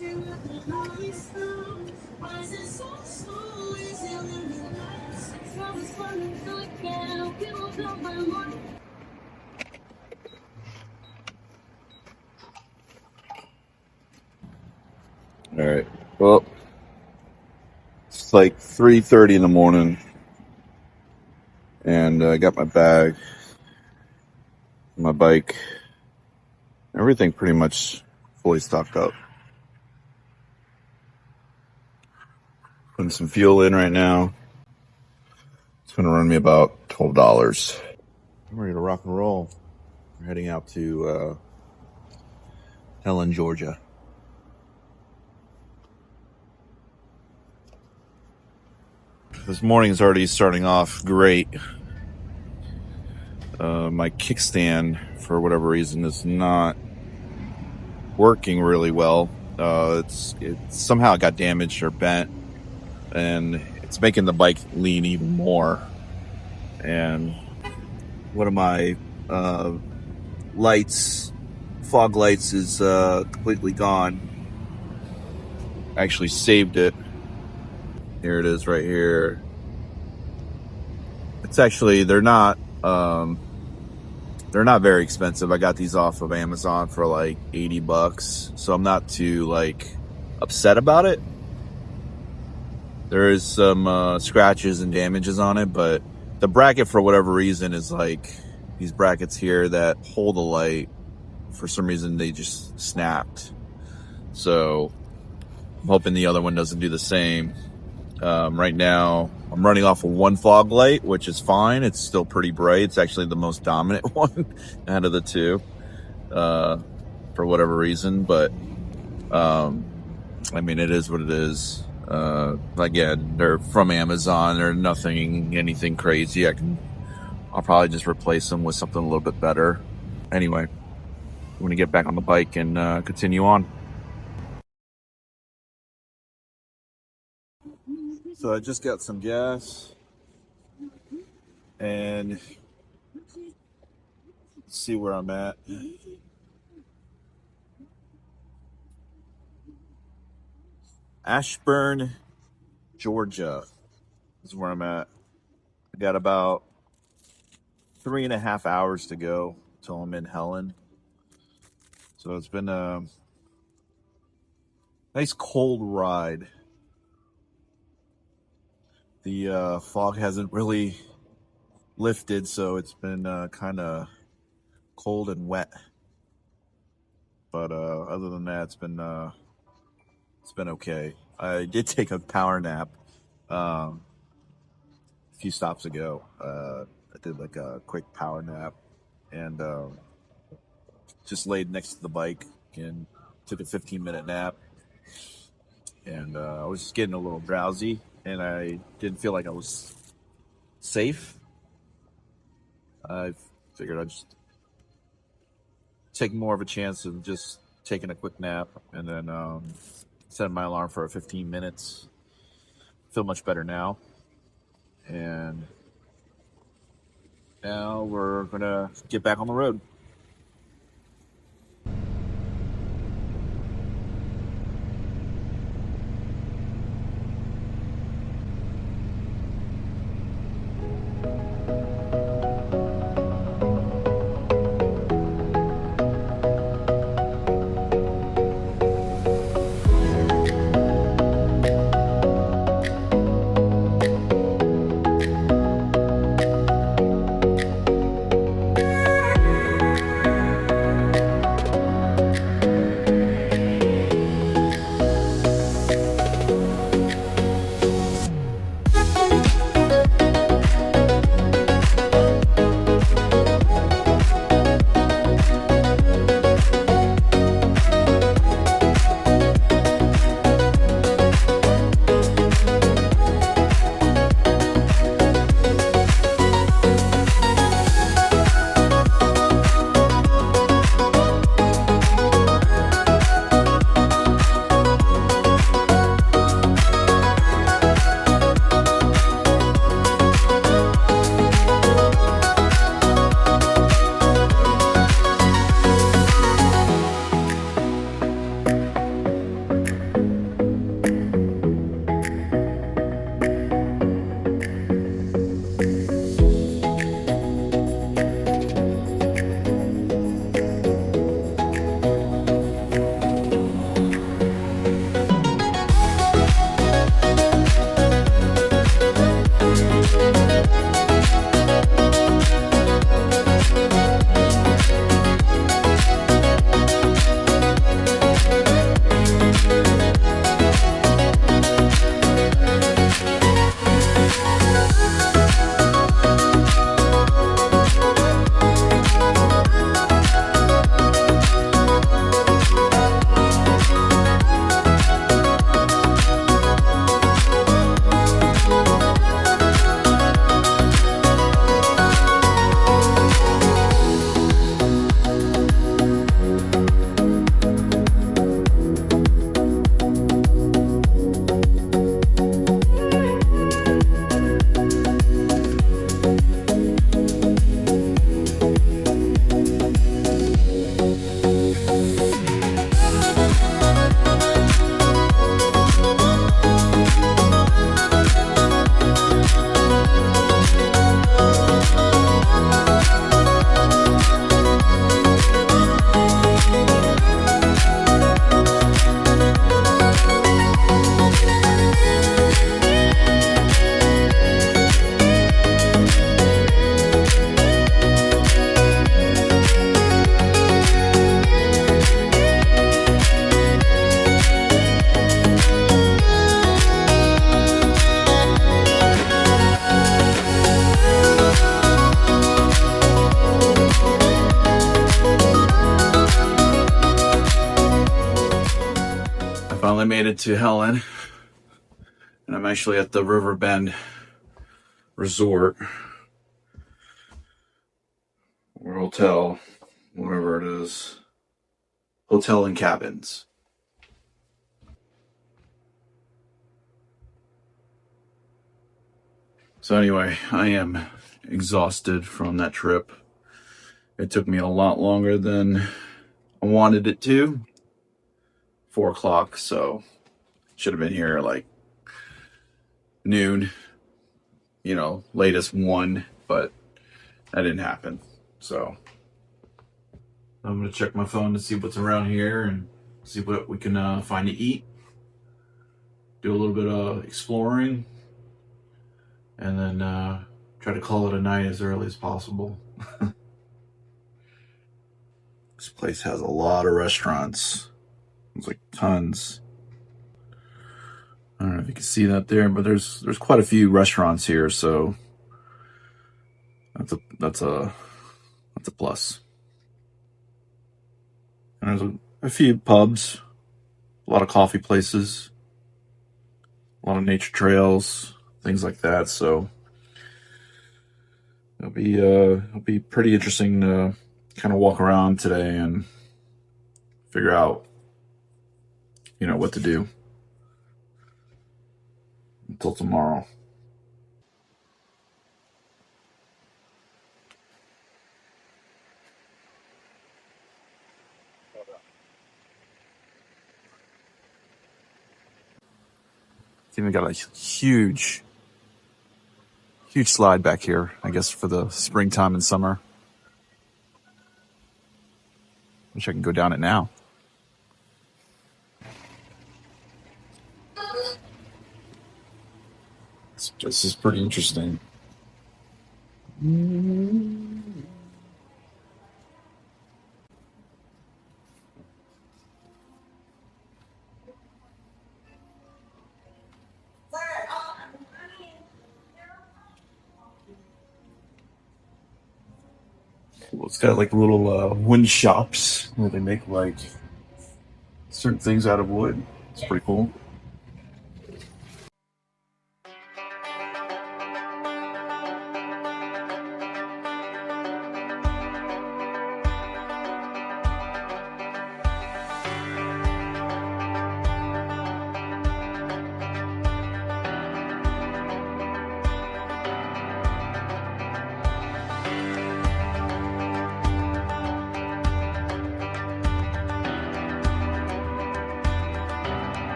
All right. Well, it's like 3:30 in the morning, and I got my bag, my bike, everything pretty much fully stocked up. Putting some fuel in right now. It's going to run me about $12. I'm ready to rock and roll. We're heading out to Helen, Georgia. This morning is already starting off great. My kickstand, for whatever reason, is not working really well. It somehow got damaged or bent, and it's making the bike lean even more. And one of my fog lights is completely gone. I actually saved it. Here it is right here. It's actually, they're not very expensive. I got these off of Amazon for like $80, so I'm not too like upset about it. There is some scratches and damages on it, but the bracket, for whatever reason, is like these brackets here that hold the light. For some reason, they just snapped. So I'm hoping the other one doesn't do the same. Right now, I'm running off of one fog light, which is fine. It's still pretty bright. It's actually the most dominant one out of the two, for whatever reason. But I mean, it is what it is. Again, they're from Amazon. They're anything crazy. I'll probably just replace them with something a little bit better. Anyway, I'm going to get back on the bike and continue on. So I just got some gas, and let's see where I'm at. Ashburn, Georgia is where I'm at. I got about 3.5 hours to go till I'm in Helen. So it's been a nice cold ride. The fog hasn't really lifted, so it's been kind of cold and wet. But other than that, it's been okay. I did take a power nap a few stops ago. I did like a quick power nap and just laid next to the bike and took a 15-minute nap. And I was just getting a little drowsy, and I didn't feel like I was safe. I figured I'd just take more of a chance of just taking a quick nap, and then set my alarm for 15 minutes. Feel much better now. And now we're gonna get back on the road. Finally made it to Helen, and I'm actually at the Riverbend Resort or hotel, whatever it is. Hotel and cabins. So anyway, I am exhausted from that trip. It took me a lot longer than I wanted it to. 4 o'clock, so should have been here like noon, latest 1, but that didn't happen. So I'm gonna check my phone to see what's around here and see what we can find to eat. Do a little bit of exploring, and then try to call it a night as early as possible. This place has a lot of restaurants. There's like tons. I don't know if you can see that there, but there's quite a few restaurants here, so that's a plus. And there's a few pubs, a lot of coffee places, a lot of nature trails, things like that. So it'll be pretty interesting to kind of walk around today and figure out, what to do until tomorrow. It's even got a huge slide back here, I guess, for the springtime and summer. Wish I could go down it now. This is pretty interesting. Well, it's got like little wood shops where they make like certain things out of wood. It's pretty cool.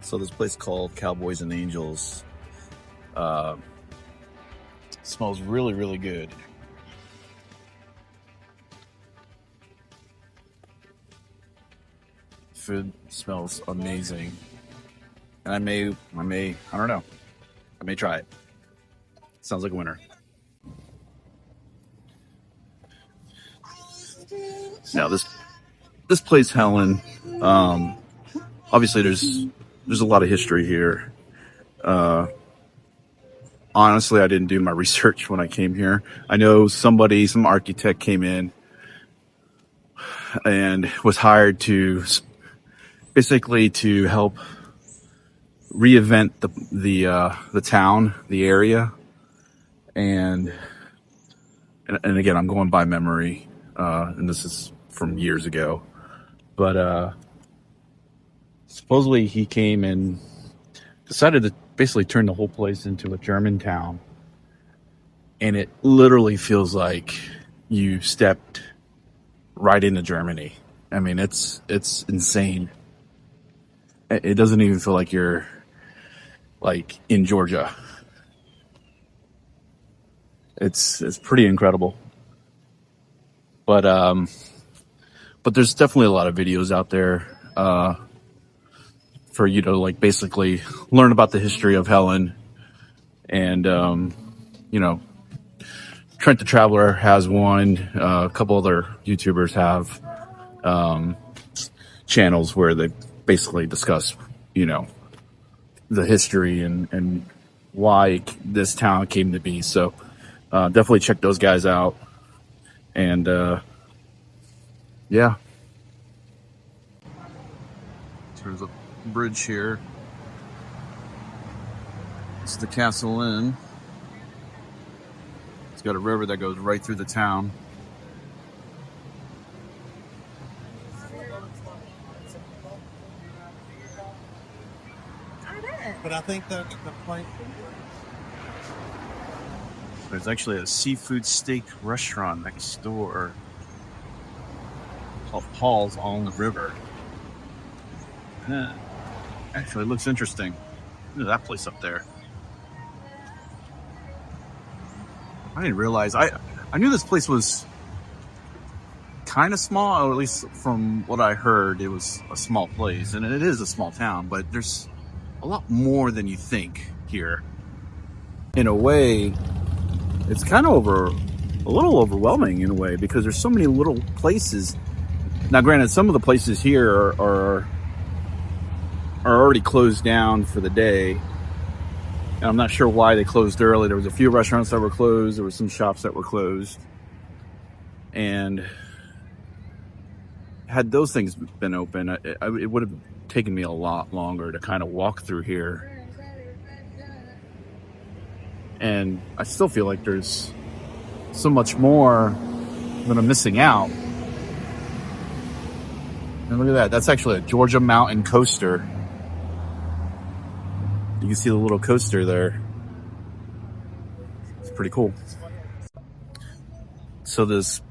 So this place called Cowboys and Angels smells really, really good. Food smells amazing. And I don't know. I may try it. Sounds like a winner. Now this place, Helen, obviously there's a lot of history here. Honestly, I didn't do my research when I came here. I know some architect came in and was hired to basically to help reinvent the town, the area, and again, I'm going by memory, and this is from years ago, but supposedly he came and decided to basically turn the whole place into a German town, and it literally feels like you stepped right into Germany. I mean, it's insane. It doesn't even feel like you're like in Georgia. It's pretty incredible. But there's definitely a lot of videos out there for you to like basically learn about the history of Helen. And Trent the Traveler has one. A couple other YouTubers have channels where they basically discuss, the history and why this town came to be. So Definitely check those guys out. And yeah, there's a bridge here. It's the Castle Inn. It's got a river that goes right through the town. But I think the point. There's actually a seafood steak restaurant next door called Paul's on the river. Actually, it looks interesting. Look at that place up there. I didn't realize. I knew this place was kind of small, or at least from what I heard, it was a small place, and it is a small town. But there's a lot more than you think here. In a way, it's kind of a little overwhelming in a way, because there's so many little places. Now, granted, some of the places here are already closed down for the day. And I'm not sure why they closed early. There was a few restaurants that were closed. There were some shops that were closed. And had those things been open, it would have taken me a lot longer to kind of walk through here. And I still feel like there's so much more that I'm missing out. And look at that. That's actually a Georgia Mountain coaster. You can see the little coaster there. It's pretty cool. So this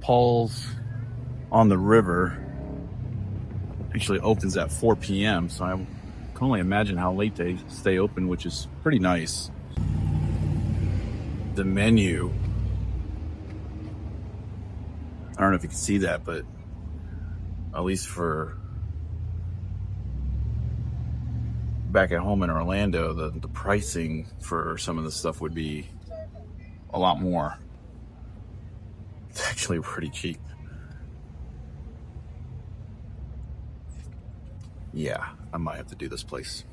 Paul's on the river actually opens at 4 p.m. So I can only imagine how late they stay open, which is pretty nice. The menu. I don't know if you can see that, but at least for back at home in Orlando, the pricing for some of the stuff would be a lot more. It's actually pretty cheap. Yeah, I might have to do this place.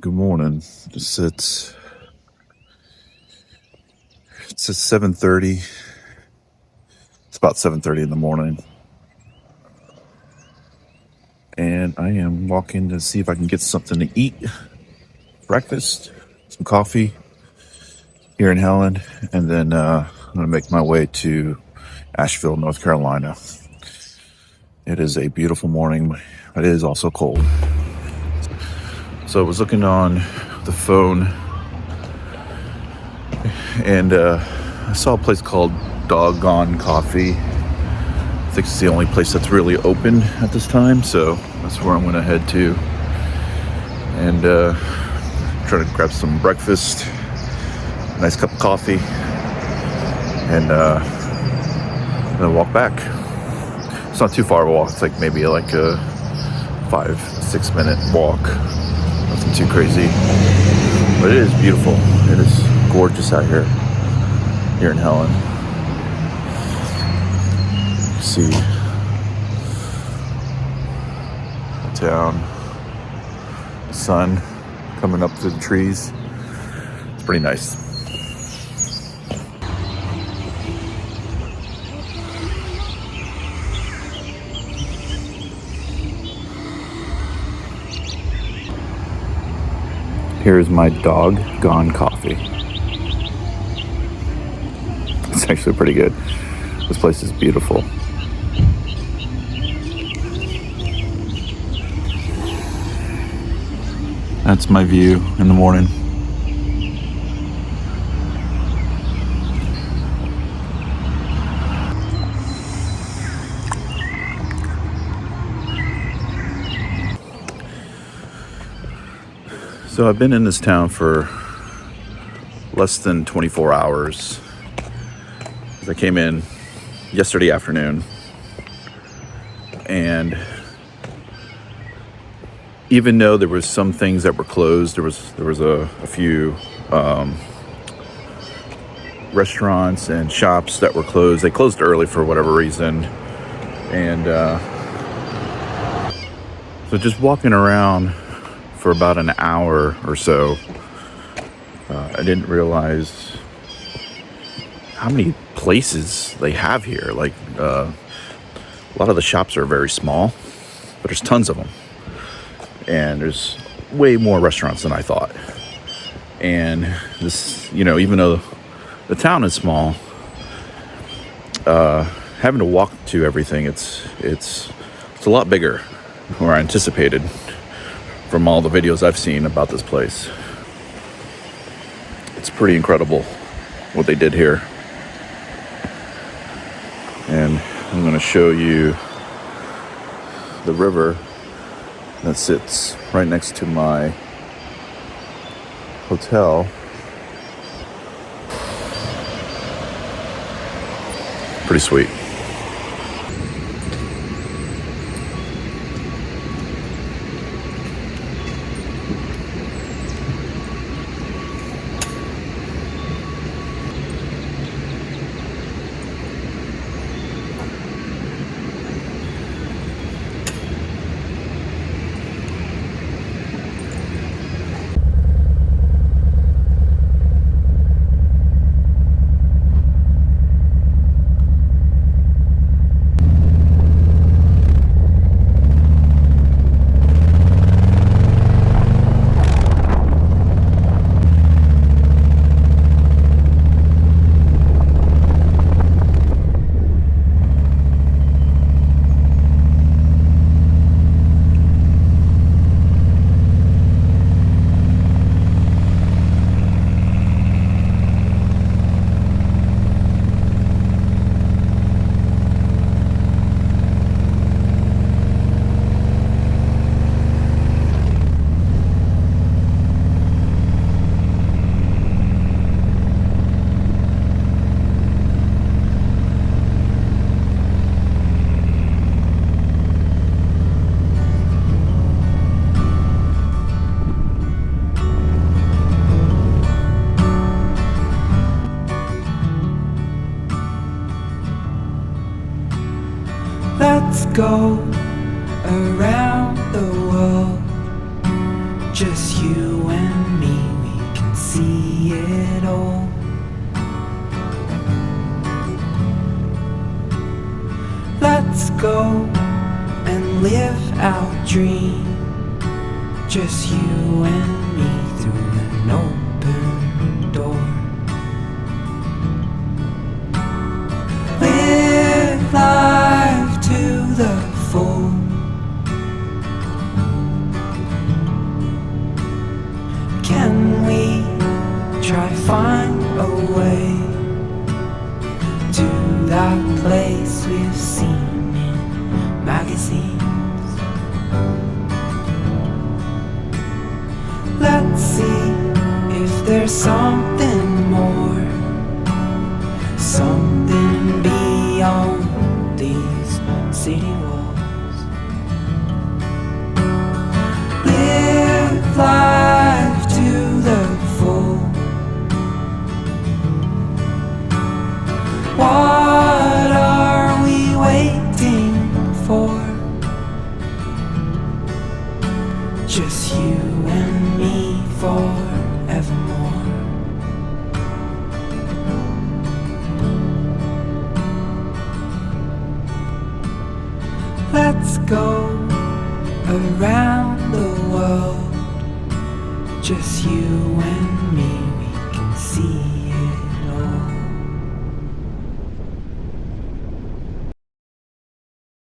Good morning. It's 7:30. It's about 7:30 in the morning. And I am walking to see if I can get something to eat. Breakfast, some coffee here in Helen, and then I'm going to make my way to Asheville, North Carolina. It is a beautiful morning, but it is also cold. So I was looking on the phone, and I saw a place called Doggone Coffee. I think it's the only place that's really open at this time, so that's where I'm going to head to. And try to grab some breakfast, a nice cup of coffee, and then walk back. It's not too far of a walk. It's like maybe like a 5-6 minute walk. Nothing too crazy. But it is beautiful. It is gorgeous out here in Helen. You see the town, the sun coming up through the trees. It's pretty nice. Here's my doggone coffee. It's actually pretty good. This place is beautiful. That's my view in the morning. So I've been in this town for less than 24 hours. I came in yesterday afternoon, and even though there was some things that were closed, there was a few restaurants and shops that were closed. They closed early for whatever reason, and so just walking around for about an hour or so, I didn't realize how many places they have here. Like a lot of the shops are very small, but there's tons of them, and there's way more restaurants than I thought. And this, even though the town is small, having to walk to everything, it's a lot bigger than I anticipated from all the videos I've seen about this place. It's pretty incredible what they did here. And I'm going to show you the river that sits right next to my hotel. Pretty sweet. Let's go around the world, just you and me, we can see it all. Let's go and live our dream, just you and me through an open door. Live life to the full. Can we try find a way to that place we've seen in magazines? Let's see if there's something more, something beyond these cities. Just you and me, we can see